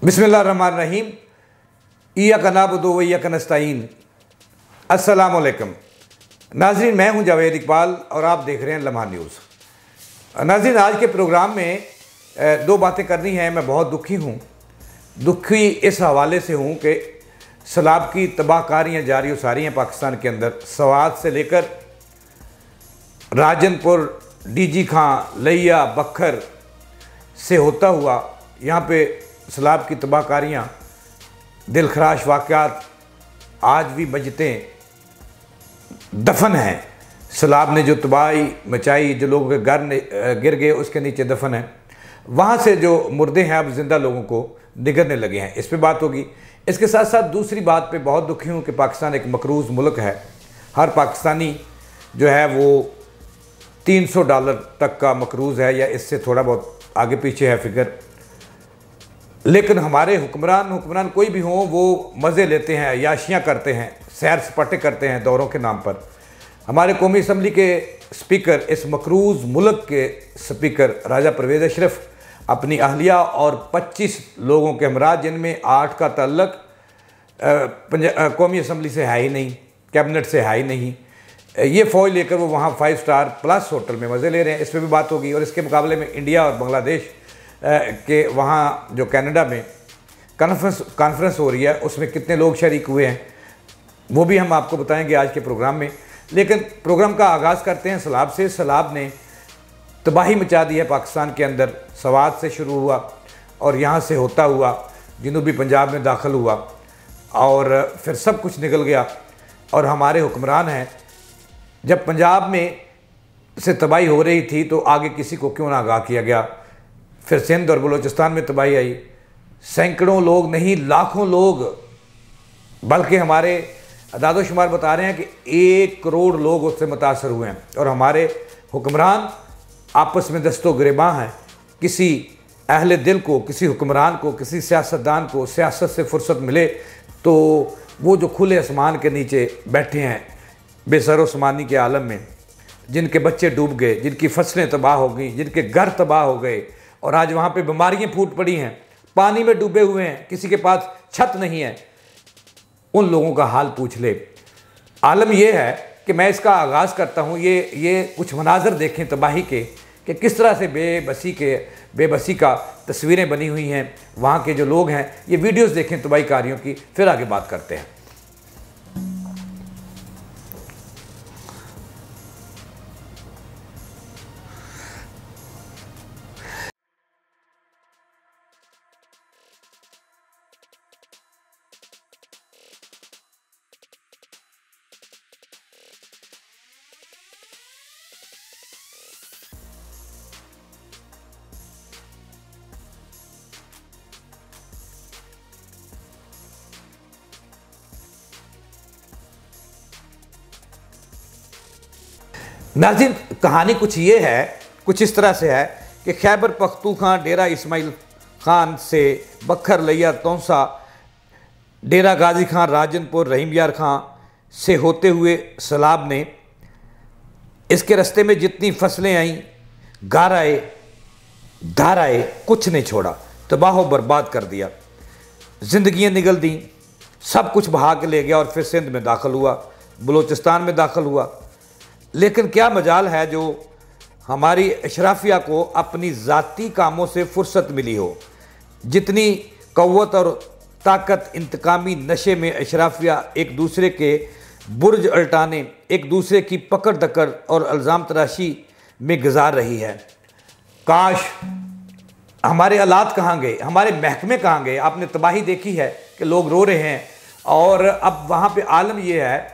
बिस्मिल्लाहिर्रहमानिर्रहीम। इय्याका नअबुदु व इय्याका नस्तईन। अस्सलामु अलैकुम नाज़रीन, मैं हूं जावेद इकबाल और आप देख रहे हैं लम्हा न्यूज़। नाज़रीन, आज के प्रोग्राम में दो बातें करनी हैं। मैं बहुत दुखी हूं। दुखी इस हवाले से हूं कि सैलाब की तबाहकारियाँ जारी हो सारी हैं पाकिस्तान के अंदर। सवात से लेकर राजनपुर, डीजी खां, लिया, बखर से होता हुआ यहाँ पे सैलाब की तबाहकारियाँ, दिलखराश वाक़यात आज भी बजतें दफन हैं। सैलाब ने जो तबाही मचाई, जो लोगों के घर गिर गए उसके नीचे दफन है। वहाँ से जो मुर्दे हैं अब ज़िंदा लोगों को निगलने लगे हैं। इस पर बात होगी। इसके साथ साथ दूसरी बात पे बहुत दुखी हूँ कि पाकिस्तान एक मकरूज़ मुल्क है। हर पाकिस्तानी जो है वो $300 तक का मकरूज़ है या इससे थोड़ा बहुत आगे पीछे है फिगर। लेकिन हमारे हुक्मरान कोई भी हों, वो मज़े लेते हैं, याशियाँ करते हैं, सैर सपाटे करते हैं दौरों के नाम पर। हमारे कौमी असम्बली के स्पीकर, इस मकरूज़ मुल्क के स्पीकर राजा परवेज़ अशरफ अपनी अहलिया और 25 लोगों के हमरा, जिनमें 8 का ताल्लुक कौमी असम्बली से है ही नहीं, कैबिनेट से है ही नहीं, ये फ़ौज लेकर वो वहाँ 5 स्टार प्लस होटल में मज़े ले रहे हैं। इस पर भी बात होगी। और इसके मुकाबले में इंडिया और बांग्लादेश के वहाँ जो कनाडा में कॉन्फ्रेंस हो रही है, उसमें कितने लोग शरीक हुए हैं वो भी हम आपको बताएंगे आज के प्रोग्राम में। लेकिन प्रोग्राम का आगाज़ करते हैं सैलाब से। सैलाब ने तबाही मचा दी है पाकिस्तान के अंदर। सवात से शुरू हुआ और यहाँ से होता हुआ जनूबी पंजाब में दाखिल हुआ और फिर सब कुछ निकल गया। और हमारे हुक्मरान हैं, जब पंजाब में से तबाही हो रही थी तो आगे किसी को क्यों ना आगाह किया गया। फिर सिंध और बलूचिस्तान में तबाही आई। सैकड़ों लोग नहीं, लाखों लोग, बल्कि हमारे अदाद शुमार बता रहे हैं कि 1 करोड़ लोग उससे मुतासर हुए हैं। और हमारे हुक्मरान आपस में दस्तो गिरेबां हैं। किसी अहले दिल को, किसी हुक्मरान को, किसी सियासतदान को सियासत से फुर्सत मिले तो वो जो खुले आसमान के नीचे बैठे हैं बेसरोसमानी के आलम में, जिनके बच्चे डूब गए, जिनकी फसलें तबाह हो गई, जिनके घर तबाह हो गए और आज वहाँ पे बीमारियाँ फूट पड़ी हैं, पानी में डूबे हुए हैं, किसी के पास छत नहीं है, उन लोगों का हाल पूछ ले। आलम यह है कि मैं इसका आगाज़ करता हूँ। ये कुछ मनाजर देखें तबाही के कि किस तरह से बेबसी का तस्वीरें बनी हुई हैं वहाँ के जो लोग हैं। ये वीडियोज़ देखें तबाही कारियों की, फिर आगे बात करते हैं। नाज़रीन, कहानी कुछ ये है, कुछ इस तरह से है कि खैबर पख्तूनख्वा, डेरा इस्माइल खान से बखर, लिया, तौसा, डेरा गाजी खान, राजनपुर, रहीम यार खां से होते हुए सैलाब ने इसके रास्ते में जितनी फसलें आईं, घर आए, धार आए, कुछ नहीं छोड़ा, तबाह बर्बाद कर दिया। ज़िंदगियाँ निगल दी, सब कुछ बहा के ले गया और फिर सिंध में दाखिल हुआ, बलूचिस्तान में दाखिल हुआ। लेकिन क्या मजाल है जो हमारी अशराफिया को अपनी ज़ाती कामों से फुर्सत मिली हो। जितनी क़व्वत और ताकत इंतकामी नशे में अशराफिया एक दूसरे के बुर्ज उल्टाने, एक दूसरे की पकड़ दकड़ और इल्ज़ाम तराशी में गुजार रही है। काश हमारे आलात कहाँ गए, हमारे महकमे कहाँ गए। आपने तबाही देखी है कि लोग रो रहे हैं। और अब वहाँ पे आलम यह है